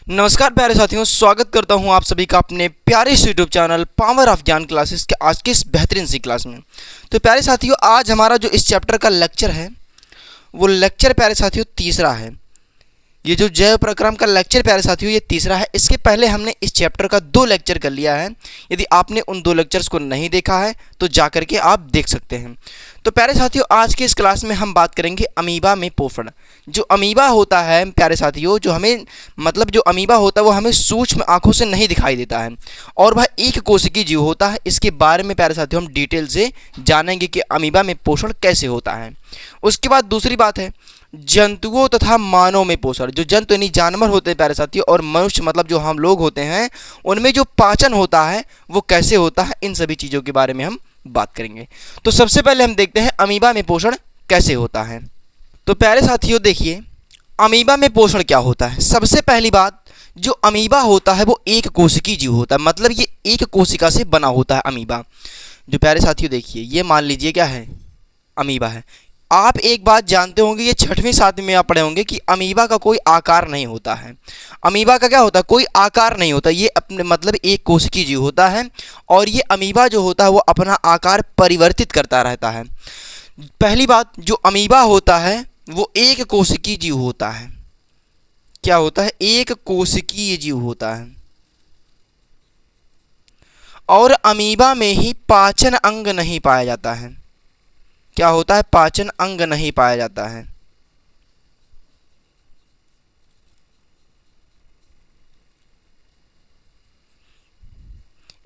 नमस्कार प्यारे साथियों, स्वागत करता हूं आप सभी का अपने प्यारे यूट्यूब चैनल पावर ऑफ ज्ञान क्लासेस के आज के इस बेहतरीन सी क्लास में। तो प्यारे साथियों, आज हमारा जो इस चैप्टर का लेक्चर है वो लेक्चर प्यारे साथियों तीसरा है। ये जो जैव प्रक्रम का लेक्चर प्यारे साथियों ये तीसरा है। इसके पहले हमने इस चैप्टर का 2 लेक्चर कर लिया है। यदि आपने उन 2 लेक्चर्स को नहीं देखा है तो जा करके आप देख सकते हैं। तो प्यारे साथियों, आज के इस क्लास में हम बात करेंगे अमीबा में पोषण। जो अमीबा होता है प्यारे साथियों, जो हमें जो अमीबा होता है वो हमें सूक्ष्म आंखों से नहीं दिखाई देता है और वह एक कोशिकीय जीव होता है। इसके बारे में प्यारे साथियों हम डिटेल से जानेंगे कि अमीबा में पोषण कैसे होता है। उसके बाद दूसरी बात है जंतुओं तथा मानव में पोषण। जो जंतु यानी जानवर होते हैं प्यारे साथियों और मनुष्य जो हम लोग होते हैं उनमें जो पाचन होता है वो कैसे होता है, इन सभी चीज़ों के बारे में हम बात करेंगे। तो सबसे पहले हम देखते हैं अमीबा में पोषण कैसे होता है। तो प्यारे साथियों देखिए, अमीबा में पोषण क्या होता है। सबसे पहली बात, जो अमीबा होता है वो एक कोशिकीय जीव होता है, मतलब ये एक कोशिका से बना होता है अमीबा। जो प्यारे साथियों देखिए, ये मान लीजिए क्या है, अमीबा है। आप एक बात जानते होंगे, ये 6वीं 7वीं में आप पढ़े होंगे कि अमीबा का कोई आकार नहीं होता है। अमीबा का क्या होता है, कोई आकार नहीं होता, ये अपने एक कोशिकीय जीव होता है और ये अमीबा जो होता है वो अपना आकार परिवर्तित करता रहता है। पहली बात, जो अमीबा होता है वो एक कोशिकीय जीव होता है। क्या होता है, एक कोशिकीय जीव होता है और अमीबा में ही पाचन अंग नहीं पाया जाता है। क्या होता है, पाचन अंग नहीं पाया जाता है।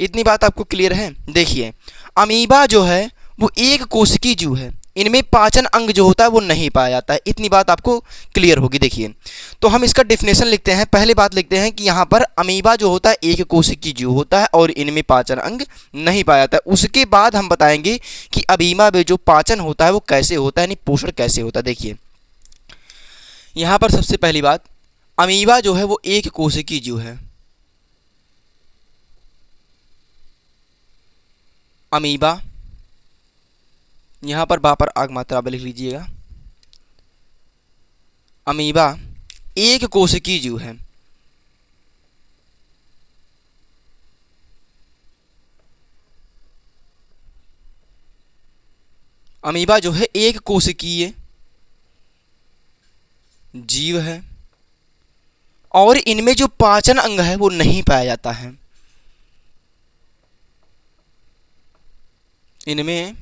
इतनी बात आपको क्लियर है। देखिए, अमीबा जो है वो एक कोशिकीय जीव है, इनमें पाचन अंग जो होता है वो नहीं पाया जाता है। इतनी बात आपको क्लियर होगी। देखिए, तो हम इसका डिफिनेशन लिखते हैं। पहले बात लिखते हैं कि यहाँ पर अमीबा जो होता है एक कोशिकीय जीव होता है और इनमें पाचन अंग नहीं पाया जाता है। उसके बाद हम बताएंगे कि अमीबा में जो पाचन होता है वो कैसे होता है, यानी पोषण कैसे होता है। देखिए, यहाँ पर सबसे पहली बात, अमीबा जो है वो एक कोशिकीय जीव है। अमीबा, यहाँ पर बापर आग मात्रा लिख लीजिएगा। अमीबा एक कोशिकीय जीव है। अमीबा जो है एक कोशिकीय जीव है और इनमें जो पाचन अंग है वो नहीं पाया जाता है। इनमें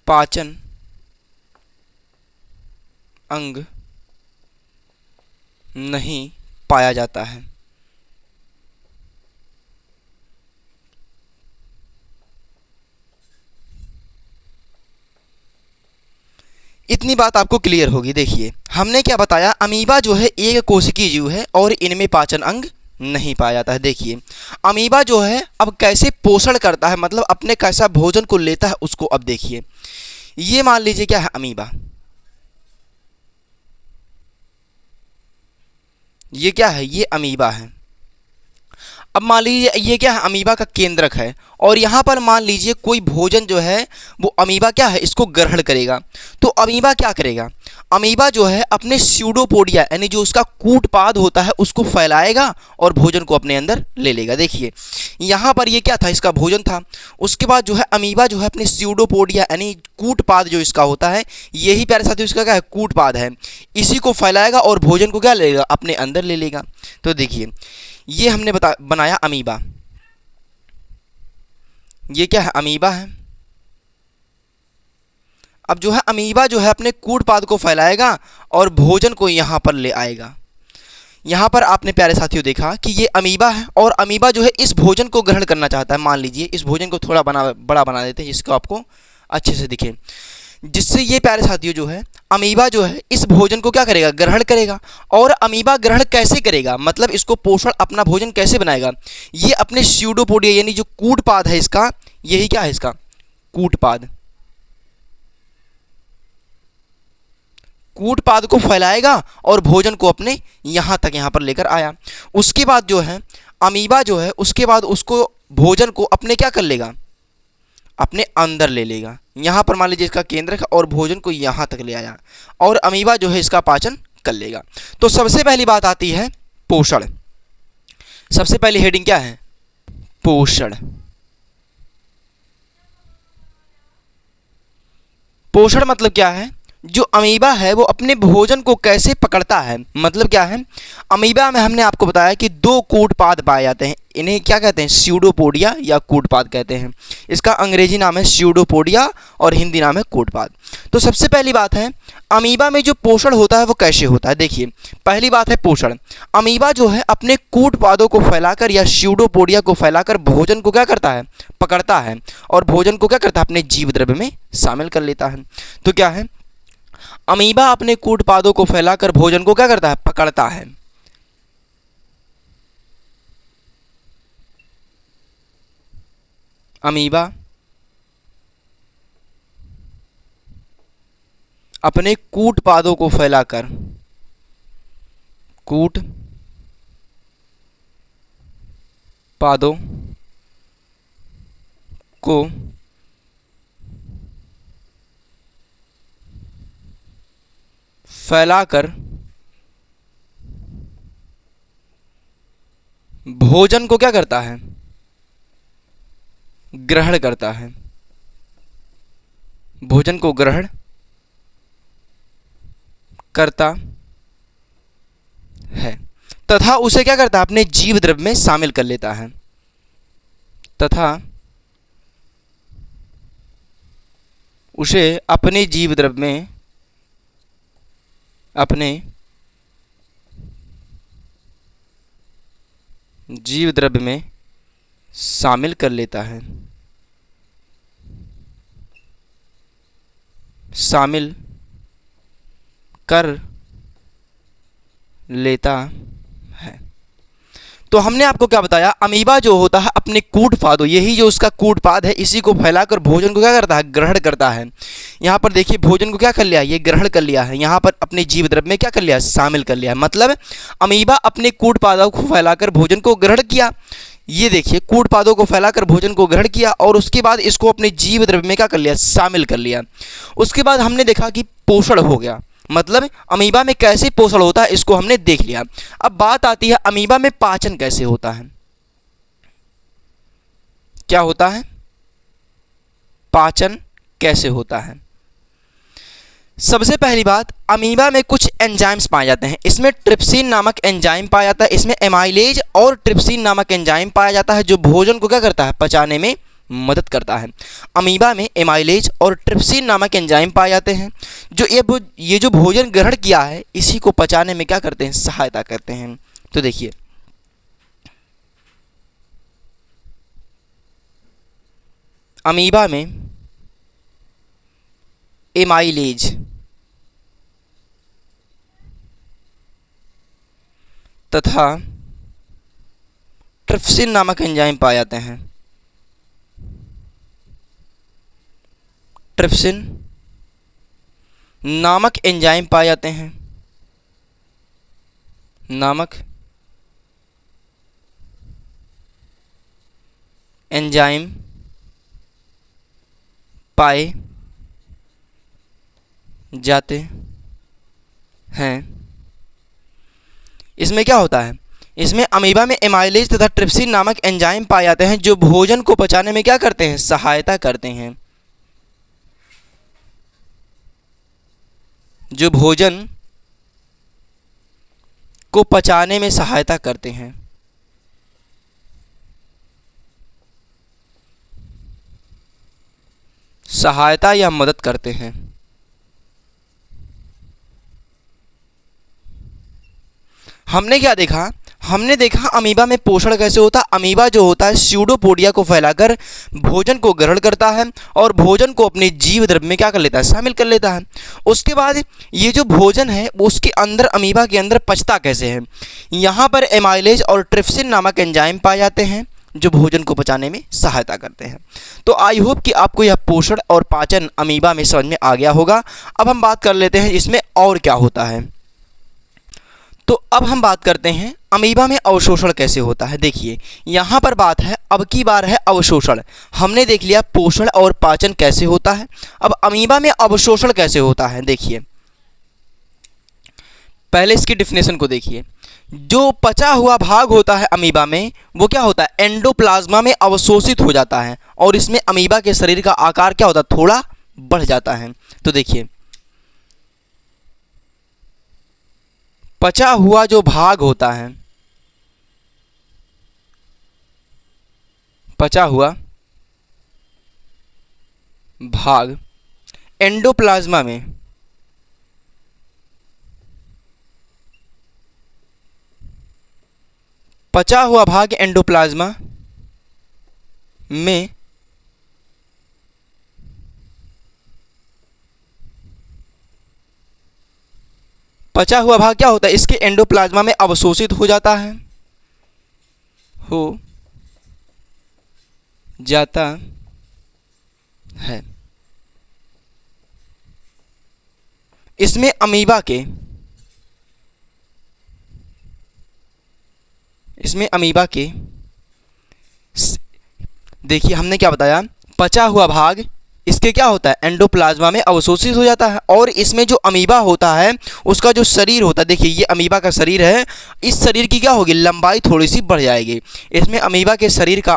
पाचन अंग नहीं पाया जाता है। इतनी बात आपको क्लियर होगी। देखिए, हमने क्या बताया, अमीबा जो है एक कोशिकीय जीव है और इनमें पाचन अंग नहीं पाया जाता है। देखिए, अमीबा जो है अब कैसे पोषण करता है, मतलब अपने कैसा भोजन को लेता है उसको अब देखिए। ये मान लीजिए क्या है, अमीबा। ये क्या है, ये अमीबा है। अब मान लीजिए ये क्या है, अमीबा का केंद्रक है और यहाँ पर मान लीजिए कोई भोजन जो है वो अमीबा क्या है, इसको ग्रहण करेगा। तो अमीबा क्या करेगा, अमीबा जो है अपने स्यूडोपोडिया यानी जो उसका कूटपाद होता है उसको फैलाएगा और भोजन को अपने अंदर ले लेगा। देखिए, यहाँ पर ये क्या था, इसका भोजन था। उसके बाद जो है अमीबा जो है अपने स्यूडोपोडिया यानी कूटपाद जो इसका होता है, यही प्यारे साथियों इसका क्या है, कूटपाद है, इसी को फैलाएगा और भोजन को क्या लेगा, अपने अंदर ले लेगा। तो देखिए, ये हमने बनाया अमीबा। ये क्या है, अमीबा है। अब जो है अमीबा जो है अपने कूटपाद को फैलाएगा और भोजन को यहाँ पर ले आएगा। यहाँ पर आपने प्यारे साथियों देखा कि ये अमीबा है और अमीबा जो है इस भोजन को ग्रहण करना चाहता है। मान लीजिए इस भोजन को थोड़ा बड़ा बना देते हैं जिसको आपको अच्छे से दिखे, जिससे ये प्यारे साथियों जो है अमीबा जो है इस भोजन को क्या करेगा, ग्रहण करेगा। और अमीबा ग्रहण कैसे करेगा, मतलब इसको पोषण अपना भोजन कैसे बनाएगा, ये अपने स्यूडोपोडिया यानी जो कूटपाद है इसका, यही क्या है इसका कूटपाद, कूटपाद को फैलाएगा और भोजन को अपने यहाँ तक यहाँ पर लेकर आया। उसके बाद जो है अमीबा जो है उसके बाद उसको भोजन को अपने क्या कर लेगा, अपने अंदर ले लेगा। यहाँ पर मान लीजिए इसका केंद्रक और भोजन को यहाँ तक ले आया और अमीबा जो है इसका पाचन कर लेगा। तो सबसे पहली बात आती है पोषण। सबसे पहली हेडिंग क्या है? पोषण। पोषण मतलब क्या है? जो अमीबा है वो अपने भोजन को कैसे पकड़ता है। मतलब क्या है? अमीबा में हमने आपको बताया कि दो कूटपाद पाए जाते हैं। इन्हें क्या कहते हैं? स्यूडोपोडिया या कूटपाद कहते हैं। इसका अंग्रेजी नाम है स्यूडोपोडिया और हिंदी नाम है कूटपाद। तो सबसे पहली बात है, अमीबा में जो पोषण होता है वो कैसे होता है। देखिए, पहली बात है पोषण। अमीबा जो है अपने कूटपादों को फैलाकर या स्यूडोपोडिया को फैलाकर भोजन को क्या करता है? पकड़ता है और भोजन को क्या करता है? अपने जीव द्रव्य में शामिल कर लेता है। तो क्या है? अमीबा अपने कूटपादों को फैलाकर भोजन को क्या करता है? पकड़ता है। अमीबा अपने कूटपादों को फैलाकर कूटपादों को फैलाकर भोजन को क्या करता है? ग्रहण करता है। भोजन को ग्रहण करता है तथा उसे क्या करता है? अपने जीव द्रव्य में शामिल कर लेता है। तथा उसे अपने जीव द्रव्य में शामिल कर लेता है। शामिल कर लेता है। तो हमने आपको क्या बताया? अमीबा जो होता है अपने कूटपादों, यही जो उसका कूटपाद है, इसी को फैलाकर भोजन को क्या करता है? ग्रहण करता है। यहाँ पर देखिए, भोजन को क्या कर लिया? ये ग्रहण कर लिया है। यहाँ पर अपने जीव द्रव्य में क्या कर लिया? शामिल कर लिया है। मतलब अमीबा अपने कूटपादों को फैलाकर भोजन को ग्रहण किया। ये देखिए, कूटपादों को फैलाकर भोजन को ग्रहण किया और उसके बाद इसको अपने जीव द्रव्य में क्या कर लिया? शामिल कर लिया। उसके बाद हमने देखा कि पोषण हो गया। मतलब अमीबा में कैसे पोषण होता है इसको हमने देख लिया। अब बात आती है अमीबा में पाचन कैसे होता है। क्या होता है? पाचन कैसे होता है? सबसे पहली बात, अमीबा में कुछ एंजाइम्स पाए जाते हैं। इसमें ट्रिप्सिन नामक एंजाइम पाया जाता है। इसमें एमाइलेज और ट्रिप्सिन नामक एंजाइम पाया जाता है जो भोजन को क्या करता है? पचाने में मदद करता है। अमीबा में एमाइलेज और ट्रिप्सिन नामक एंजाइम पाए जाते हैं जो ये जो भोजन ग्रहण किया है इसी को पचाने में क्या करते हैं? सहायता करते हैं। तो देखिए, अमीबा में एमाइलेज तथा ट्रिप्सिन नामक एंजाइम पाए जाते हैं। ट्रिप्सिन नामक एंजाइम पाए जाते हैं। नामक एंजाइम पाए जाते हैं। इसमें क्या होता है? इसमें अमीबा में एमाइलेज तथा ट्रिप्सिन नामक एंजाइम पाए जाते हैं जो भोजन को पचाने में क्या करते हैं? सहायता करते हैं। जो भोजन को पचाने में सहायता करते हैं। सहायता या मदद करते हैं। हमने क्या देखा? हमने देखा अमीबा में पोषण कैसे होता है। अमीबा जो होता है स्यूडोपोडिया को फैलाकर भोजन को ग्रहण करता है और भोजन को अपने जीव द्रव्य में क्या कर लेता है? शामिल कर लेता है। उसके बाद ये जो भोजन है उसके अंदर, अमीबा के अंदर पचता कैसे है? यहाँ पर एमाइलेज और ट्रिप्सिन नामक एंजाइम पाए जाते हैं जो भोजन को पचाने में सहायता करते हैं। तो आई होप कि आपको यह पोषण और पाचन अमीबा में समझ में आ गया होगा। अब हम बात कर लेते हैं इसमें और क्या होता है। तो अब हम बात करते हैं अमीबा में अवशोषण कैसे होता है। देखिए, यहाँ पर बात है, अब की बार है अवशोषण। हमने देख लिया पोषण और पाचन कैसे होता है। अब अमीबा में अवशोषण कैसे होता है। देखिए, पहले इसकी डिफिनेशन को देखिए। जो पचा हुआ भाग होता है अमीबा में वो क्या होता है, एंडोप्लाज्मा में अवशोषित हो जाता है और इसमें अमीबा के शरीर का आकार क्या होता है, थोड़ा बढ़ जाता है। तो देखिए पचा हुआ जो भाग होता है, पचा हुआ भाग एंडोप्लाज्मा में पचा हुआ भाग एंडोप्लाज्मा में पचा हुआ भाग क्या होता है, इसके एंडोप्लाज्मा में अवशोषित हो जाता है, हो जाता है। इसमें अमीबा के देखिए हमने क्या बताया, पचा हुआ भाग इसके क्या होता है, एंडोप्लाज्मा में अवशोषित हो जाता है और इसमें जो अमीबा होता है उसका जो शरीर होता है, देखिए ये अमीबा का शरीर है, इस शरीर की क्या होगी, लंबाई थोड़ी सी बढ़ जाएगी। इसमें अमीबा के शरीर का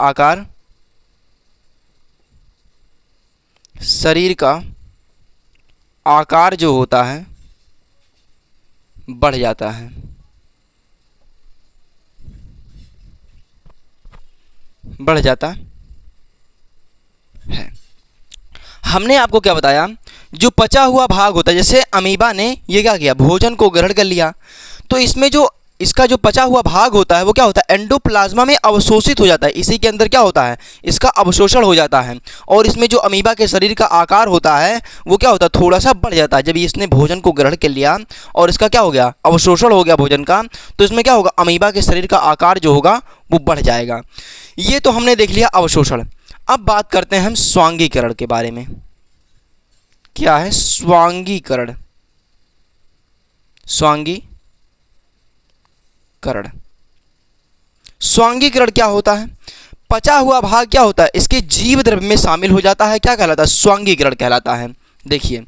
आकार जो होता है बढ़ जाता है, बढ़ जाता है। हमने आपको क्या बताया, जो पचा हुआ भाग होता है, जैसे अमीबा ने ये क्या किया, भोजन को ग्रहण कर लिया, तो इसमें जो इसका जो पचा हुआ भाग होता है वो क्या होता है, एंडोप्लाज्मा में अवशोषित हो जाता है। इसी के अंदर क्या होता है, इसका अवशोषण हो जाता है और इसमें जो अमीबा के शरीर का आकार होता है वो क्या होता है, थोड़ा सा बढ़ जाता है। जब इसने भोजन को ग्रहण कर लिया और इसका क्या हो गया, अवशोषण हो गया भोजन का, तो इसमें क्या होगा, अमीबा के शरीर का आकार जो होगा वो बढ़ जाएगा। ये तो हमने देख लिया अवशोषण। अब बात करते हैं हम स्वांगीकरण के बारे में। क्या है स्वांगीकरण? स्वांगीकरण क्या होता है, पचा हुआ भाग क्या होता है, इसके जीव द्रव्य में शामिल हो जाता है, क्या कहलाता है, स्वांगीकरण कहलाता है। देखिए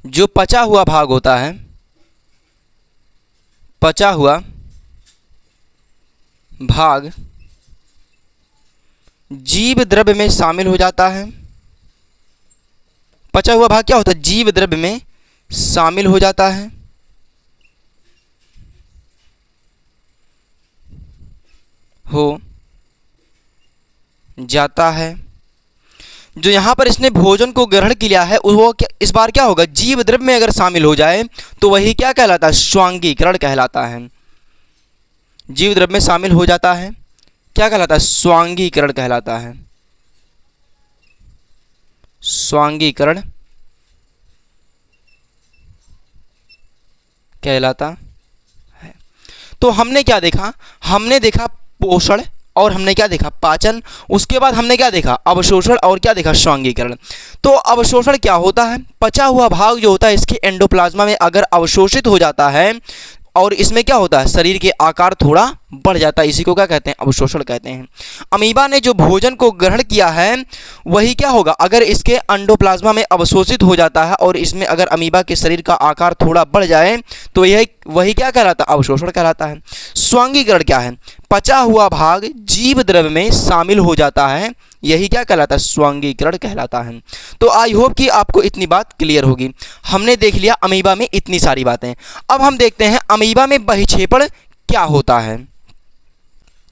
जो पचा हुआ भाग होता है, पचा हुआ भाग जीव द्रव्य में शामिल हो जाता है, पचा हुआ भाग क्या होता है, जीव द्रव्य में शामिल हो जाता है, हो जाता है। जो यहाँ पर इसने भोजन को ग्रहण किया है वो क्या, इस बार क्या होगा, जीव द्रव्य में अगर शामिल हो जाए तो वही क्या कहलाता है, स्वांगीकरण कहलाता है। जीव द्रव्य में शामिल हो जाता है, क्या कहलाता है, स्वांगीकरण कहलाता है, स्वांगीकरण कहलाता है। तो हमने क्या देखा, हमने देखा पोषण और हमने क्या देखा, पाचन। उसके बाद हमने क्या देखा, अवशोषण और क्या देखा, स्वांगीकरण। तो अवशोषण क्या होता है, पचा हुआ भाग जो होता है इसके एंडोप्लाज्मा में अगर अवशोषित हो जाता है और इसमें क्या होता है, शरीर के आकार थोड़ा बढ़ जाता है, इसी को क्या कहते हैं, अवशोषण कहते हैं। अमीबा ने जो भोजन को ग्रहण किया है वही क्या होगा, अगर इसके एंडोप्लाज्मा में अवशोषित हो जाता है और इसमें अगर अमीबा के शरीर का आकार थोड़ा बढ़ जाए तो यह वही क्या कहलाता है, अवशोषण कहलाता है। स्वांगीकरण क्या है, पचा हुआ भाग जीव द्रव्य में शामिल हो जाता है, यही क्या कहलाता है, स्वांगीकरण कहलाता है। तो आई होप कि आपको इतनी बात क्लियर होगी। हमने देख लिया अमीबा में इतनी सारी बातें। अब हम देखते हैं अमीबा में बहिक्षेपण क्या होता है।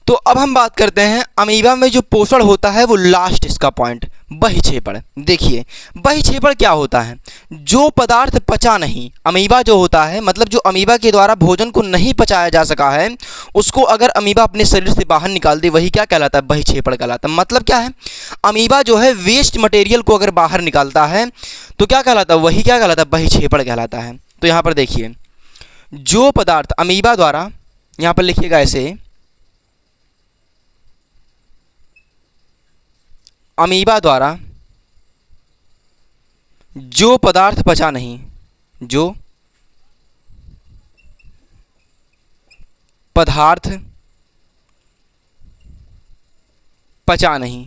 तो अब हम बात करते हैं अमीबा में जो पोषण होता है वो लास्ट इसका पॉइंट, बहिक्षेपण। देखिए बहिक्षेपण क्या होता है, जो पदार्थ पचा नहीं, अमीबा जो होता है मतलब जो अमीबा के द्वारा भोजन को नहीं पचाया जा सका है उसको अगर अमीबा अपने शरीर से बाहर निकाल दे वही क्या कहलाता है, बहिक्षेपण कहलाता है। मतलब क्या है, अमीबा जो है वेस्ट मटेरियल को अगर बाहर निकालता है तो क्या कहलाता है, वही क्या कहलाता है, बहिक्षेपण कहलाता है। तो यहाँ पर देखिए जो पदार्थ अमीबा द्वारा, यहाँ पर लिखिएगा ऐसे, अमीबा द्वारा जो पदार्थ पचा नहीं, जो पदार्थ पचा नहीं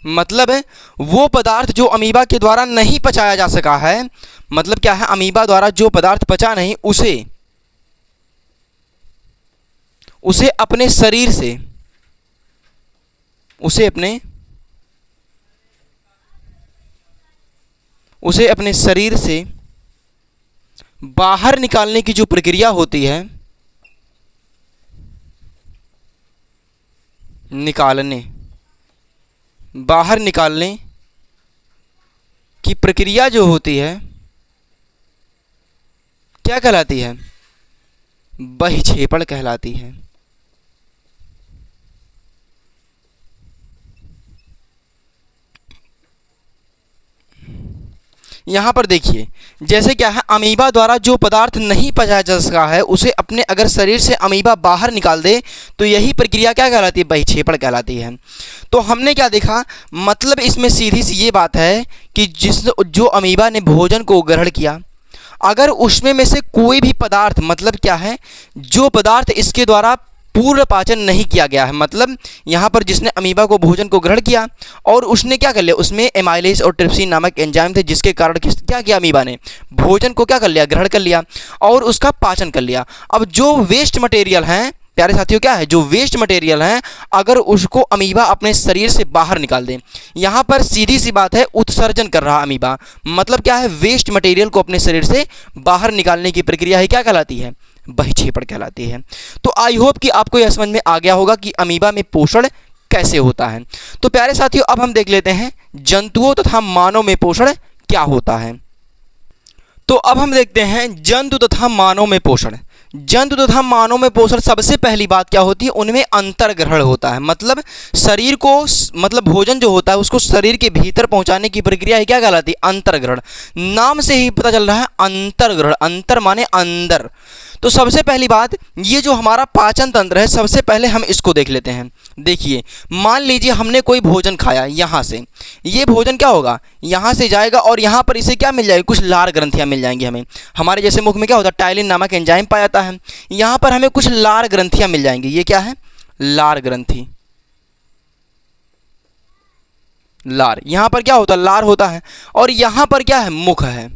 मतलब है वो पदार्थ जो अमीबा के द्वारा नहीं पचाया जा सका है, मतलब क्या है, अमीबा द्वारा जो पदार्थ पचा नहीं उसे अपने शरीर से, उसे अपने शरीर से बाहर निकालने की जो प्रक्रिया होती है, बाहर निकालने की प्रक्रिया जो होती है क्या कहलाती है? बहिक्षेपण कहलाती है। यहाँ पर देखिए, जैसे क्या है, अमीबा द्वारा जो पदार्थ नहीं पचाया जा सका है उसे अपने अगर शरीर से अमीबा बाहर निकाल दे तो यही प्रक्रिया क्या कहलाती है? बहिक्षेपण कहलाती है। तो हमने क्या देखा, मतलब इसमें सीधी सी ये बात है कि जो अमीबा ने भोजन को ग्रहण किया, अगर उसमें में से कोई भी पदार्थ, मतलब क्या है, जो पदार्थ इसके द्वारा पूर्ण पाचन नहीं किया गया है, मतलब यहाँ पर जिसने अमीबा को भोजन को ग्रहण किया और उसने क्या कर लिया, उसमें एमाइलेज और ट्रिप्सिन नामक एंजाइम थे जिसके कारण क्या किया, अमीबा ने भोजन को क्या कर लिया, ग्रहण कर लिया और उसका पाचन कर लिया। अब जो वेस्ट मटेरियल हैं प्यारे साथियों, क्या है, जो वेस्ट मटेरियल हैं, अगर उसको अमीबा अपने शरीर से बाहर निकाल दें, यहाँ पर सीधी सी बात है, उत्सर्जन कर रहा अमीबा, मतलब क्या है, वेस्ट मटेरियल को अपने शरीर से बाहर निकालने की प्रक्रिया ही क्या कहलाती है? बहिक्षेपण कहलाती है। तो आई होप कि आपको यह समझ में आ गया होगा कि अमीबा में पोषण कैसे होता है। तो प्यारे साथियों, अब हम देख लेते हैं जंतुओं तथा मानव में पोषण क्या होता है। तो अब हम देखते हैं जंतु तथा मानव में पोषण। जंतु तथा मानव में पोषण, सबसे पहली बात क्या होती है, उनमें अंतर्ग्रहण होता है, मतलब शरीर को, मतलब भोजन जो होता है उसको शरीर के भीतर पहुंचाने की प्रक्रिया है क्या कहलाती है? अंतर्ग्रहण। नाम से ही पता चल रहा है अंतर्ग्रहण, अंतर माने अंदर। तो सबसे पहली बात, ये जो हमारा पाचन तंत्र है, सबसे पहले हम इसको देख लेते हैं। देखिए, मान लीजिए हमने कोई भोजन खाया, यहाँ से ये भोजन क्या होगा, यहाँ से जाएगा और यहाँ पर इसे क्या मिल जाएगी, कुछ लार ग्रंथियाँ मिल जाएंगी हमें। हमारे जैसे मुख में क्या होता है, टाइलिन नामक एंजाइम पाया जाता है, यहाँ पर हमें कुछ लार ग्रंथियाँ मिल जाएंगी। ये क्या है? लार ग्रंथि। लार, यहाँ पर क्या होता है, लार होता है। और यहाँ पर क्या है, मुख है,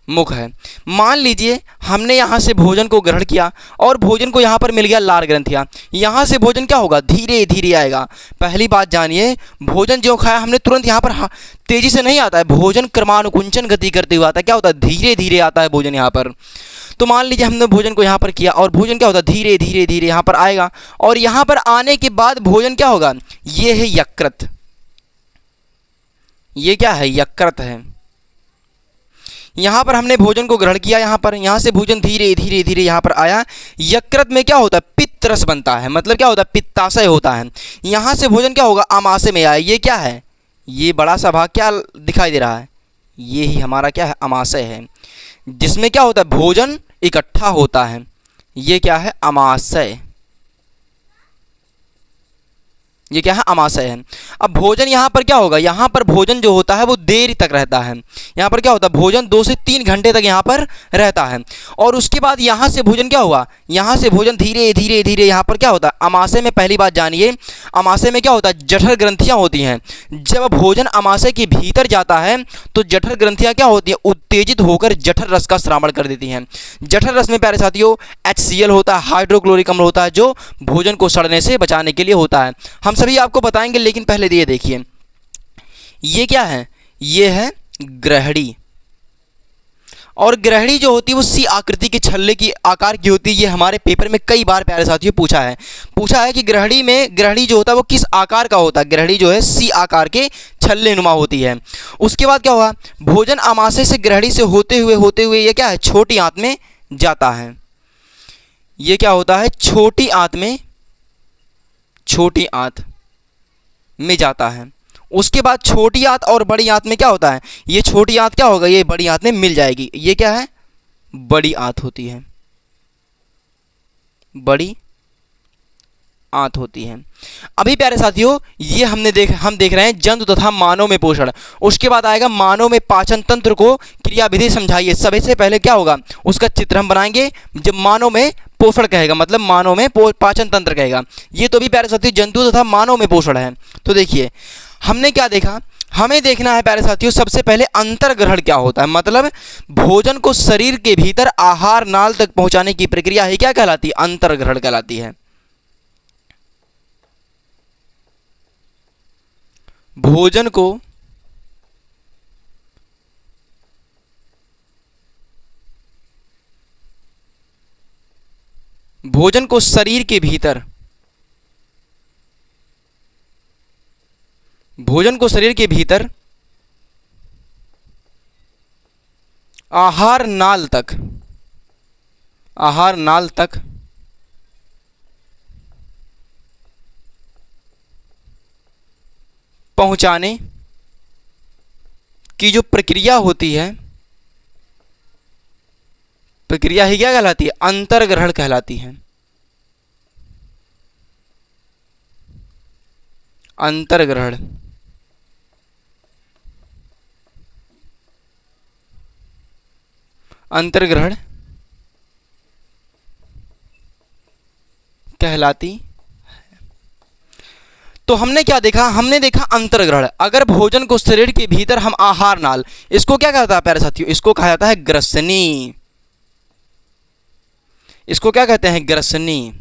मुख है। मान लीजिए हमने यहाँ से भोजन को ग्रहण किया और भोजन को यहाँ पर मिल गया लार ग्रंथियाँ, यहाँ से भोजन क्या होगा, धीरे धीरे आएगा। पहली बात जानिए, भोजन जो खाया हमने तुरंत यहाँ पर तेजी से नहीं आता है, भोजन क्रमानुकुंचन गति करते हुए आता है। क्या होता है, धीरे धीरे आता है भोजन यहाँ पर। तो मान लीजिए हमने भोजन को यहाँ पर किया और भोजन क्या होता है, धीरे धीरे धीरे यहाँ पर आएगा और यहाँ पर आने के बाद भोजन क्या होगा, ये है यकृत। ये क्या है, यकृत है। यहाँ पर हमने भोजन को ग्रहण किया, यहाँ से भोजन धीरे धीरे धीरे यहाँ पर आया। यकृत में क्या होता है, पित्त रस बनता है, मतलब क्या होता है, पित्ताशय होता है। यहाँ से भोजन क्या होगा, आमाशय में आया। ये क्या है, ये बड़ा सा भाग क्या दिखाई दे रहा है, ये ही हमारा क्या है, आमाशय है, जिसमें क्या होता है, भोजन इकट्ठा होता है। ये क्या है, आमाशय। ये क्या है, आमाशय है। अब भोजन यहाँ पर क्या होगा, यहाँ पर भोजन जो होता है वो देर तक रहता है। यहाँ पर क्या होता है, भोजन 2 से 3 घंटे तक यहाँ पर रहता है। और उसके बाद यहाँ से भोजन क्या हुआ, यहाँ से भोजन धीरे धीरे धीरे यहाँ पर क्या होता है, आमाशय में। पहली बात जानिए, आमाशय में क्या होता है, जठर ग्रंथियाँ होती हैं। जब भोजन आमाशय के भीतर जाता है तो जठर ग्रंथियाँ क्या होती हैं, उत्तेजित होकर जठर रस का श्रावण कर देती हैं। जठर रस में प्यारे साथियों HCl होता है, हाइड्रोक्लोरिक अम्ल होता है, जो भोजन को सड़ने से बचाने के लिए होता है। हम सभी आपको बताएंगे, लेकिन पहले ये देखिए, ये क्या है, ये है ग्रहणी। और ग्रहणी जो होती है वो सी आकृति के छल्ले की आकार की होती है। ये हमारे पेपर में कई बार प्यारे साथियों पूछा है कि ग्रहणी जो होता है वो किस आकार का होता है। ग्रहणी जो है सी आकार के छल्ले नुमा होती है। उसके बाद क्या हुआ, भोजन आमाशय से ग्रहणी से होते हुए ये क्या है, छोटी आंत में जाता है। ये क्या होता है, छोटी आंत में जाता है। उसके बाद छोटी आंत और बड़ी आंत में क्या होता है, ये छोटी आंत क्या होगा, ये बड़ी आंत में मिल जाएगी। ये क्या है, बड़ी आंत होती है, बड़ी आंत होती है। अभी प्यारे साथियों ये हम देख रहे हैं जंतु तथा मानव में पोषण। उसके बाद आएगा मानव में पाचन तंत्र को क्रियाविधि समझाइए। सबसे पहले क्या होगा, उसका चित्र हम बनाएंगे। जब मानव में पोषण कहेगा मतलब मानव में पाचन तंत्र कहेगा। ये तो भी प्यारे साथियों जंतु तथा मानव में पोषण है। तो देखिए हमने क्या देखा, हमें देखना है प्यारे साथियों सबसे पहले अंतर्ग्रहण क्या होता है। मतलब भोजन को शरीर के भीतर आहार नाल तक पहुंचाने की प्रक्रिया है क्या कहलाती है, अंतर्ग्रहण कहलाती है। भोजन को शरीर के भीतर आहार नाल तक पहुंचाने की जो प्रक्रिया होती है, प्रक्रिया ही क्या कहलाती है, अंतर्ग्रहण कहलाती है। अंतर्ग्रहण कहलाती। तो हमने क्या देखा, हमने देखा अंतर्ग्रहण। अगर भोजन को शरीर के भीतर हम आहार नाल, इसको क्या कहता है प्यारे साथियों, इसको कहा जाता है ग्रसनी। इसको क्या कहते हैं, ग्रसनी।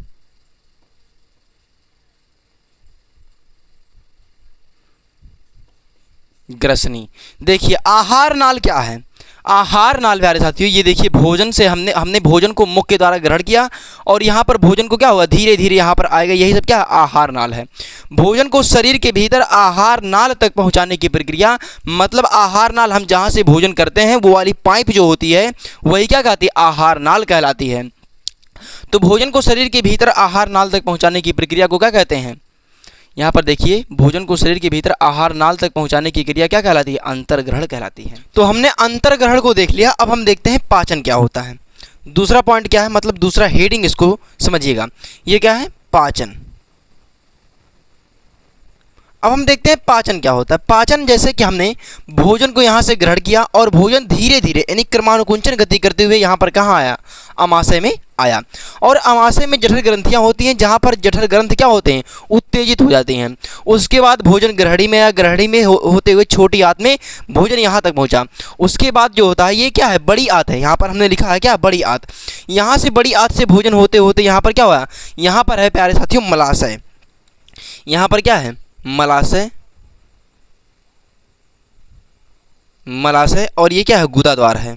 ग्रसनी। देखिए आहार नाल क्या है, आहार नाल प्यारे साथियों ये देखिए भोजन से हमने भोजन को मुख के द्वारा ग्रहण किया और यहाँ पर भोजन को क्या हुआ धीरे धीरे यहाँ पर आएगा, यही सब क्या आहार नाल है। भोजन को शरीर के भीतर आहार नाल तक पहुँचाने की प्रक्रिया, मतलब आहार नाल हम जहाँ से भोजन करते हैं वो वाली पाइप जो होती है वही क्या कहती है, आहार नाल कहलाती है। तो भोजन को शरीर के भीतर आहार नाल तक पहुँचाने की प्रक्रिया को क्या कहते हैं, यहाँ पर देखिए भोजन को शरीर के भीतर आहार नाल तक पहुंचाने की क्रिया क्या कहलाती है, अंतर्ग्रहण कहलाती है। तो हमने अंतर्ग्रहण को देख लिया। अब हम देखते हैं पाचन क्या होता है। दूसरा पॉइंट क्या है, मतलब दूसरा हेडिंग इसको समझिएगा, ये क्या है, पाचन। अब हम देखते हैं पाचन क्या होता है। पाचन जैसे कि हमने भोजन को यहाँ से ग्रहण किया और भोजन धीरे धीरे यानी क्रमानुकुंचन गति करते हुए यहाँ पर कहाँ आया, अमाशय में आया। और अमाशय में जठर ग्रंथियाँ होती हैं, जहाँ पर जठर ग्रंथ क्या होते हैं, उत्तेजित हो जाती हैं। उसके बाद भोजन ग्रहणी में आया, ग्रहणी में होते हुए छोटी आंत में भोजन यहाँ तक पहुँचा। उसके बाद जो होता है ये क्या है, बड़ी आंत है। यहाँ पर हमने लिखा है क्या, बड़ी आंत। यहाँ से बड़ी आंत से भोजन होते होते यहाँ पर क्या हुआ, यहाँ पर है प्यारे साथियों मलाशय। यहाँ पर क्या है, मलाशय। और ये क्या है, गुदाद्वार है,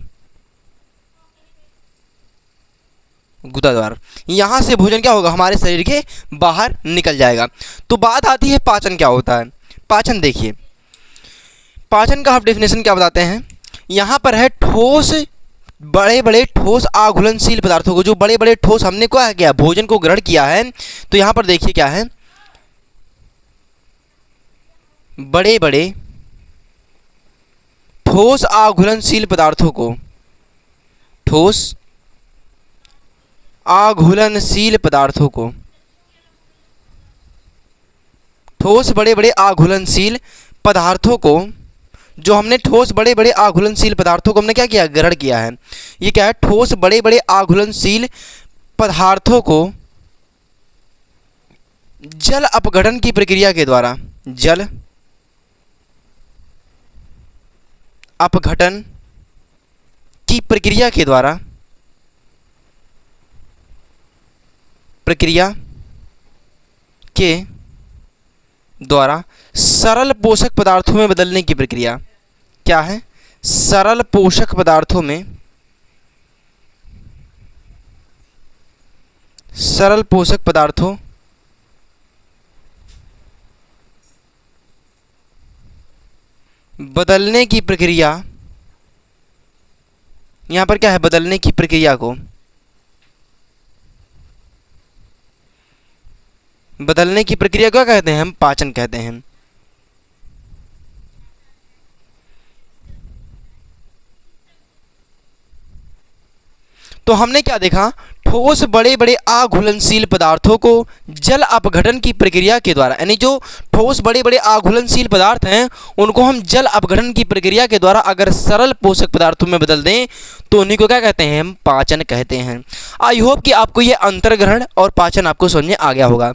गुदाद्वार। यहाँ से भोजन क्या होगा, हमारे शरीर के बाहर निकल जाएगा। तो बात आती है पाचन क्या होता है। पाचन देखिए, पाचन का हम डेफिनेशन क्या बताते हैं, यहाँ पर है ठोस, बड़े बड़े ठोस आघूलनशील पदार्थों को, जो बड़े बड़े ठोस हमने क्या किया, भोजन को ग्रहण किया है। तो यहाँ पर देखिए क्या है, बड़े बड़े ठोस आघूलनशील पदार्थों को, ठोस आघूलनशील पदार्थों को, ठोस बड़े बड़े आघूलनशील पदार्थों को, जो हमने ठोस बड़े बड़े आघूलनशील पदार्थों को हमने क्या किया, ग्रहण किया है। ये क्या है, ठोस बड़े बड़े आघूलनशील पदार्थों को जल अपघटन की प्रक्रिया के द्वारा, जल अपघटन की प्रक्रिया के द्वारा, सरल पोषक पदार्थों में बदलने की प्रक्रिया क्या है, सरल पोषक पदार्थों में, सरल पोषक पदार्थों बदलने की प्रक्रिया। यहाँ पर क्या है, बदलने की प्रक्रिया को, बदलने की प्रक्रिया क्या कहते हैं, हम पाचन कहते हैं। तो हमने क्या देखा, ठोस बड़े बड़े अघुलनशील पदार्थों को जल अपघटन की प्रक्रिया के द्वारा, यानी जो ठोस बड़े बड़े अघुलनशील पदार्थ हैं उनको हम जल अपघटन की प्रक्रिया के द्वारा अगर सरल पोषक पदार्थों में बदल दें तो उन्हीं को क्या कहते हैं, हम पाचन कहते हैं। आई होप कि आपको ये अंतर्ग्रहण और पाचन आपको समझ में आ गया होगा।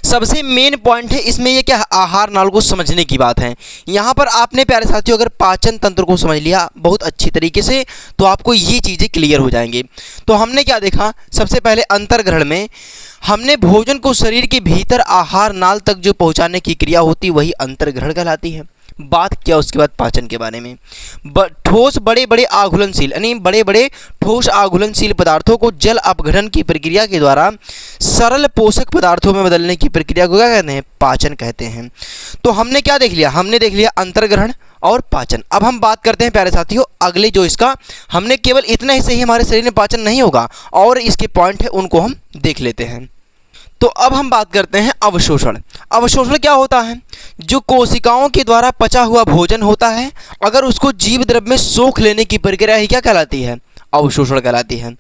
सबसे मेन पॉइंट है इसमें ये क्या, आहार नाल को समझने की बात है। यहाँ पर आपने प्यारे साथियों अगर पाचन तंत्र को समझ लिया बहुत अच्छी तरीके से तो आपको ये चीज़ें क्लियर हो जाएंगी। तो हमने क्या देखा, सबसे पहले अंतर्ग्रहण में हमने भोजन को शरीर के भीतर आहार नाल तक जो पहुँचाने की क्रिया होती वही अंतर्ग्रहण कहलाती है। बात किया उसके बाद पाचन के बारे में। ठोस बड़े बड़े आघुलनशील यानी बड़े बड़े ठोस आघुलनशील पदार्थों को जल अपघटन की प्रक्रिया के द्वारा सरल पोषक पदार्थों में बदलने की प्रक्रिया को क्या कहते हैं, पाचन कहते हैं। तो हमने क्या देख लिया, हमने देख लिया अंतर्ग्रहण और पाचन। अब हम बात करते हैं प्यारे साथियों अगले जो इसका, हमने केवल इतना ही से ही हमारे शरीर में पाचन नहीं होगा और इसके पॉइंट है उनको हम देख लेते हैं। तो अब हम बात करते हैं अवशोषण। अवशोषण क्या होता है, जो कोशिकाओं के द्वारा पचा हुआ भोजन होता है अगर उसको जीव द्रव्य में सोख लेने की प्रक्रिया ही क्या कहलाती है, अवशोषण कहलाती है।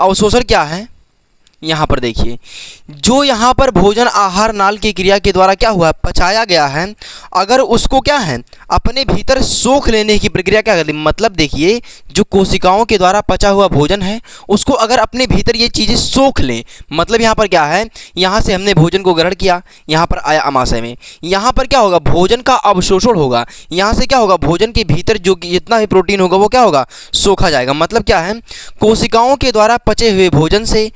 अवशोषण क्या है, यहाँ पर देखिए, जो यहाँ पर भोजन आहार नाल की क्रिया के द्वारा क्या हुआ, पचाया गया है, अगर उसको क्या है अपने भीतर सोख लेने की प्रक्रिया क्या करती है, मतलब देखिए जो कोशिकाओं के द्वारा पचा हुआ भोजन है उसको अगर अपने भीतर ये चीज़ें सोख लें, मतलब यहाँ पर क्या है, यहाँ से हमने भोजन को ग्रहण किया, यहाँ पर आया अमाशय में, यहाँ पर क्या होगा, भोजन का अवशोषण होगा, यहाँ से क्या होगा, भोजन के भीतर जो जितना भी प्रोटीन होगा वो क्या होगा, सोखा जाएगा। मतलब क्या है, कोशिकाओं के द्वारा पचे हुए भोजन से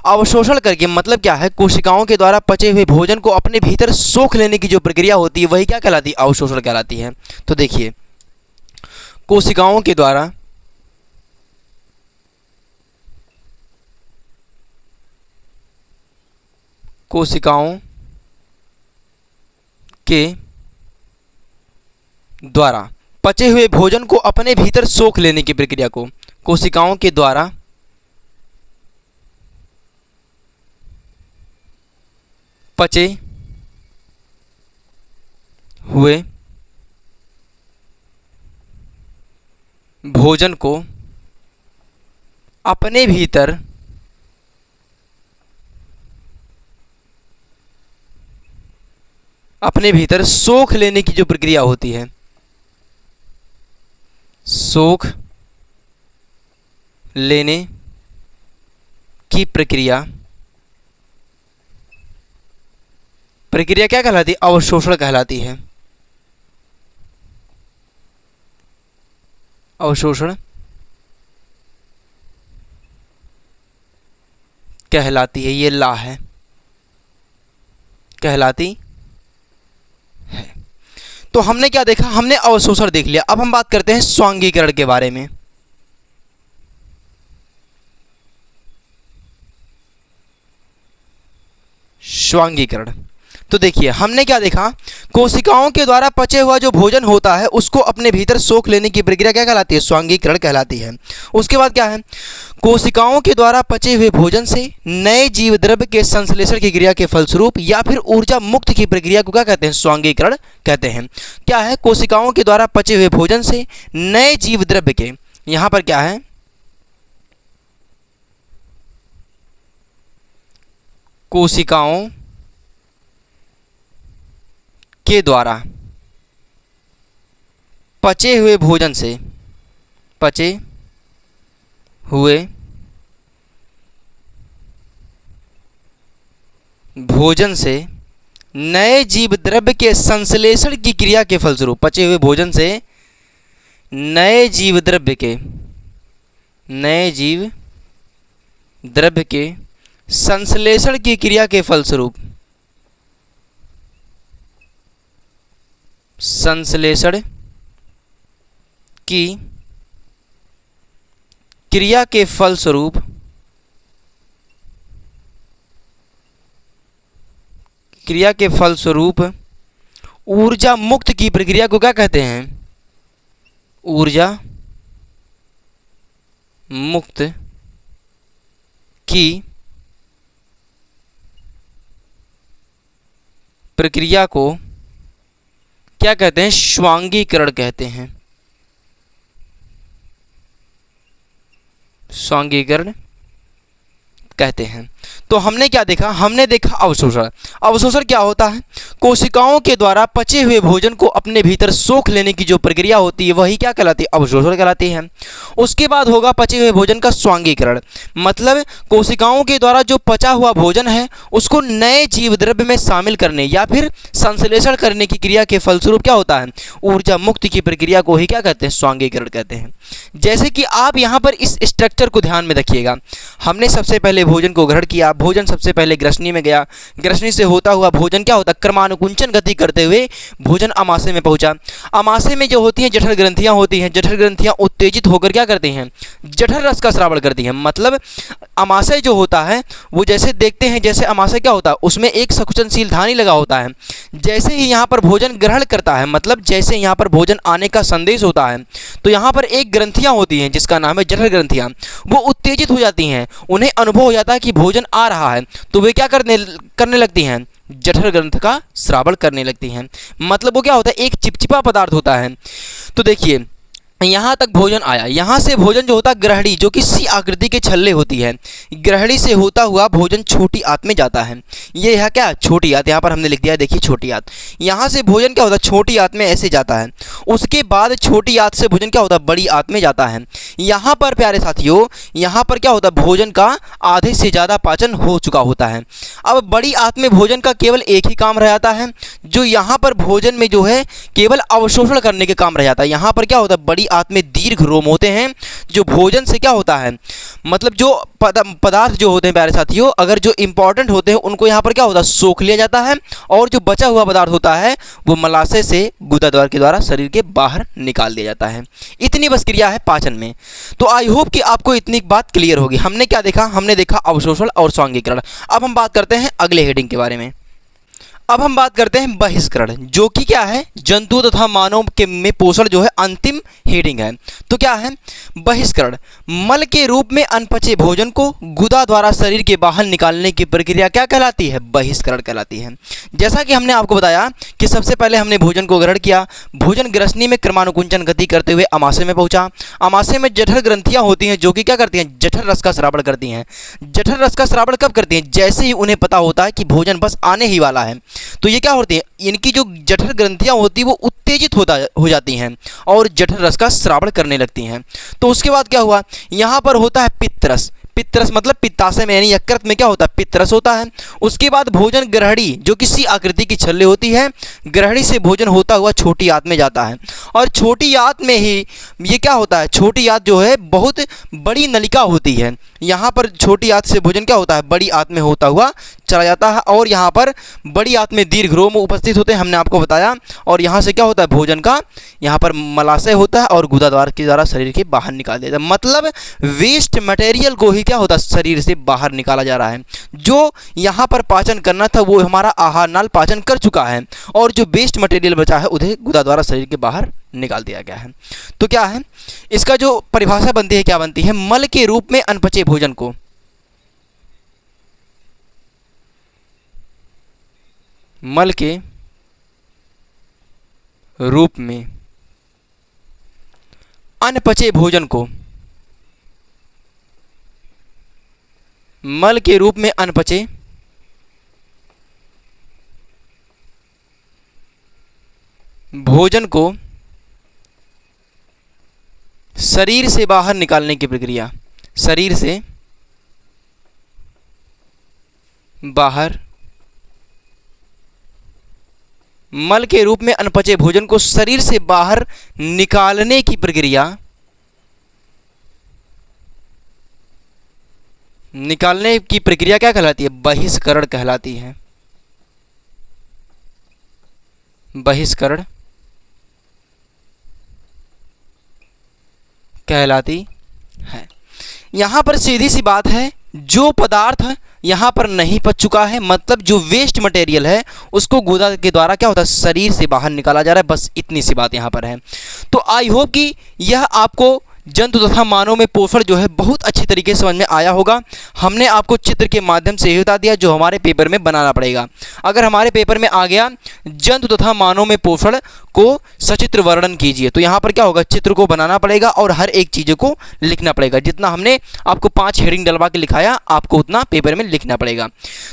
अवशोषण करके, मतलब क्या है, कोशिकाओं के द्वारा पचे हुए भोजन को अपने भीतर सोख लेने की जो प्रक्रिया होती है वही क्या कहलाती है, अवशोषण कहलाती है। तो देखिए कोशिकाओं के द्वारा पचे हुए भोजन को अपने भीतर सोख लेने की प्रक्रिया को कोशिकाओं के द्वारा पचे हुए भोजन को अपने भीतर सोख लेने की जो प्रक्रिया होती है, सोख लेने की प्रक्रिया क्या कहलाती है, अवशोषण कहलाती है। अवशोषण कहलाती है, ये ला है, कहलाती है। तो हमने क्या देखा, हमने अवशोषण देख लिया। अब हम बात करते हैं स्वांगीकरण के बारे में। स्वांगीकरण, तो देखिए हमने क्या देखा, कोशिकाओं के द्वारा पचे हुआ जो भोजन होता है उसको अपने भीतर सोख लेने की प्रक्रिया क्या कहलाती है, स्वांगीकरण कहलाती है। उसके बाद क्या है, कोशिकाओं के द्वारा पचे हुए भोजन से नए जीव द्रव्य के संश्लेषण की क्रिया के फलस्वरूप या फिर ऊर्जा मुक्त की प्रक्रिया को क्या कहते हैं, स्वांगीकरण कहते हैं। क्या है, कोशिकाओं के द्वारा पचे हुए भोजन से नए जीव द्रव्य के, यहाँ पर क्या है, कोशिकाओं के द्वारा पचे हुए भोजन से नए जीव द्रव्य के संश्लेषण की क्रिया के फलस्वरूप, पचे हुए भोजन से नए जीव द्रव्य के संश्लेषण की क्रिया के फलस्वरूप, संश्लेषण की क्रिया के फलस्वरूप ऊर्जा मुक्त की प्रक्रिया को क्या कहते हैं, ऊर्जा मुक्त की प्रक्रिया को क्या कहते हैं, स्वांगीकरण कहते हैं। स्वांगीकरण कहते हैं। तो हमने क्या देखा, हमने देखा अवशोषण। अवशोषण क्या होता है, कोशिकाओं के द्वारा पचे हुए भोजन को अपने भीतर सोख लेने की जो प्रक्रिया होती है वही क्या कहलाती है, अवशोषण कहलाती है। उसके बाद होगा पचे हुए भोजन का स्वांगीकरण, मतलब कोशिकाओं के द्वारा जो पचा हुआ भोजन है उसको नए जीव द्रव्य में शामिल करने या फिर संश्लेषण करने की क्रिया के फलस्वरूप क्या होता है, ऊर्जा मुक्ति की प्रक्रिया को ही क्या कहते हैं, स्वांगीकरण कहते हैं। जैसे कि आप यहाँ पर इस स्ट्रक्चर को ध्यान में रखिएगा, हमने सबसे पहले भोजन को ग्रहण किया, भोजन सबसे पहले ग्रसनी में गया, ग्रसनी से होता हुआ भोजन क्या होता है, क्रमानुकुंचन गति करते हुए भोजन आमाशय में पहुंचा। आमाशय में जो होती हैं जठर ग्रंथियां होती हैं, जठर ग्रंथियां उत्तेजित होकर क्या करती हैं, जठर रस का स्रावण करती हैं। मतलब आमाशय जो होता है वो जैसे देखते हैं, जैसे आमाशय क्या होता है उसमें एक संकुचनशील धानी लगा होता है। जैसे ही यहाँ पर भोजन ग्रहण करता है, मतलब जैसे यहाँ पर भोजन आने का संदेश होता है, तो यहाँ पर एक ग्रंथियाँ होती हैं जिसका नाम है जठर ग्रंथियाँ, वो उत्तेजित हो जाती हैं। उन्हें अनुभव हो जाता है कि भोजन आ रहा है, तो वे क्या करने लगती हैं, जठर ग्रंथ का स्रावण करने लगती हैं। मतलब वो क्या होता है, एक चिपचिपा पदार्थ होता है। तो देखिए यहाँ तक भोजन आया, यहाँ से भोजन जो होता है ग्रहणी, जो कि सी आकृति के छल्ले होती है, ग्रहणी से होता हुआ भोजन छोटी आंत में जाता है। ये है क्या, छोटी आंत, यहाँ पर हमने लिख दिया है, देखिए छोटी आंत। यहाँ से भोजन क्या होता है, छोटी आंत में ऐसे जाता है। उसके बाद छोटी आंत से भोजन क्या होता है, बड़ी आंत में जाता है। यहाँ पर प्यारे साथियों, यहाँ पर क्या होता है, भोजन का आधे से ज़्यादा पाचन हो चुका होता है। अब बड़ी आंत में भोजन का केवल एक ही काम रह जाता है, जो यहाँ पर भोजन में जो है केवल अवशोषण करने के काम रह जाता है। यहाँ पर क्या होता है, बड़ी आंत में दीर्घ रोम होते हैं, जो भोजन से क्या होता है, मतलब जो पदार्थ जो होते हैं प्यारे साथियों, अगर जो इंपॉर्टेंट होते हैं उनको यहाँ पर क्या होता है, सोख लिया जाता है, और जो बचा हुआ पदार्थ होता है वो मलाशय से गुदाद्वार के द्वारा शरीर के बाहर निकाल दिया जाता है। इतनी बस क्रिया है पाचन में। तो आई होप कि आपको इतनी बात क्लियर होगी। हमने क्या देखा, हमने देखा अवशोषण और स्वांगीकरण। अब हम बात करते हैं अगले हेडिंग के बारे में। अब हम बात करते हैं बहिष्करण, जो कि क्या है, जंतु तथा मानव के में पोषण जो है अंतिम हेडिंग है। तो क्या है बहिष्करण, मल के रूप में अनपचे भोजन को गुदा द्वारा शरीर के बाहर निकालने की प्रक्रिया क्या कहलाती है, बहिष्करण कहलाती है। जैसा कि हमने आपको बताया कि सबसे पहले हमने भोजन को ग्रहण किया, भोजन ग्रसनी में क्रमानुकुंचन गति करते हुए आमाशय में पहुंचा। आमाशय में जठर ग्रंथियां होती हैं जो कि क्या करती हैं, जठर रस का स्रावण करती हैं। जठर रस का स्रावण कब करती हैं, जैसे ही उन्हें पता होता है कि भोजन बस आने ही वाला है, तो ये क्या होती है, इनकी जो जठर ग्रंथियां होती है वो उत्तेजित हो जाती हैं और जठर रस का स्रावण करने लगती हैं। तो उसके बाद क्या हुआ, यहाँ पर होता है पित्तरस। पित्तरस मतलब पित्ताशय में यानी यकृत में क्या होता है, पित्तरस होता है। उसके बाद भोजन ग्रहणी, जो किसी आकृति की छल्ले होती है, ग्रहणी से भोजन होता हुआ छोटी आंत में जाता है, और छोटी आंत में ही ये क्या होता है, छोटी आंत जो है बहुत बड़ी नलिका होती है। यहाँ पर छोटी आंत से भोजन क्या होता है, बड़ी आंत में होता हुआ चला जाता है, और यहाँ पर बड़ी आंत में दीर्घ रोम उपस्थित होते हैं, हमने आपको बताया। और यहाँ से क्या होता है, भोजन का यहाँ पर मलाशय होता है और गुदाद्वार के द्वारा शरीर के बाहर निकाल दिया जाता है। मतलब वेस्ट मटेरियल को ही क्या होता है, शरीर से बाहर निकाला जा रहा है। जो यहाँ पर पाचन करना था वो हमारा आहार नाल पाचन कर चुका है, और जो वेस्ट मटेरियल बचा है उन्हें गुदाद्वारा शरीर के बाहर निकाल दिया गया है। तो क्या है इसका जो परिभाषा बनती है, क्या बनती है, मल के रूप में अनपचे भोजन को मल के रूप में अनपचे भोजन को मल के रूप में अनपचे भोजन को शरीर से बाहर निकालने की प्रक्रिया, शरीर से बाहर मल के रूप में अनपचे भोजन को शरीर से बाहर निकालने की प्रक्रिया, निकालने की प्रक्रिया क्या कहलाती है, बहिष्करण कहलाती है। बहिष्करण कहलाती है। यहाँ पर सीधी सी बात है, जो पदार्थ यहाँ पर नहीं पच चुका है, मतलब जो वेस्ट मटेरियल है उसको गुदा के द्वारा क्या होता है, शरीर से बाहर निकाला जा रहा है। बस इतनी सी बात यहाँ पर है। तो आई होप कि यह आपको जंतु तथा मानव में पोषण जो है बहुत अच्छी तरीके से समझ में आया होगा। हमने आपको चित्र के माध्यम से ही बता दिया जो हमारे पेपर में बनाना पड़ेगा। अगर हमारे पेपर में आ गया जंतु तथा मानव में पोषण को सचित्र वर्णन कीजिए, तो यहाँ पर क्या होगा, चित्र को बनाना पड़ेगा और हर एक चीज़ को लिखना पड़ेगा। जितना हमने आपको 5 हेडिंग डलवा के लिखाया आपको उतना पेपर में लिखना पड़ेगा।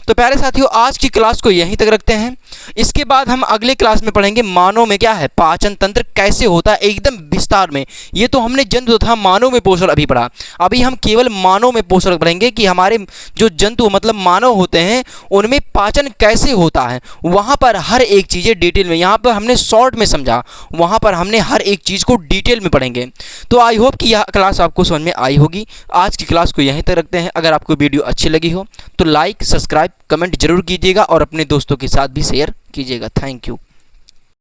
तो प्यारे साथियों, आज की क्लास को यहीं तक रखते हैं। इसके बाद हम अगले क्लास में पढ़ेंगे मानव में क्या है, पाचन तंत्र कैसे होता है एकदम विस्तार में। ये तो हमने जंतु तथा मानव में पोषण अभी पढ़ा, अभी हम केवल मानव में पोषण पढ़ेंगे कि हमारे जो जंतु मतलब मानव होते हैं उनमें पाचन कैसे होता है। वहाँ पर हर एक चीज़ें डिटेल में, यहाँ पर हमने शॉर्ट में समझा, वहाँ पर हमने हर एक चीज़ को डिटेल में पढ़ेंगे। तो आई होप कि यह क्लास आपको समझ में आई होगी। आज की क्लास को यहीं तक रखते हैं। अगर आपको वीडियो अच्छी लगी हो तो लाइक, सब्सक्राइब, कमेंट जरूर कीजिएगा और अपने दोस्तों के साथ भी शेयर कीजिएगा। Thank you.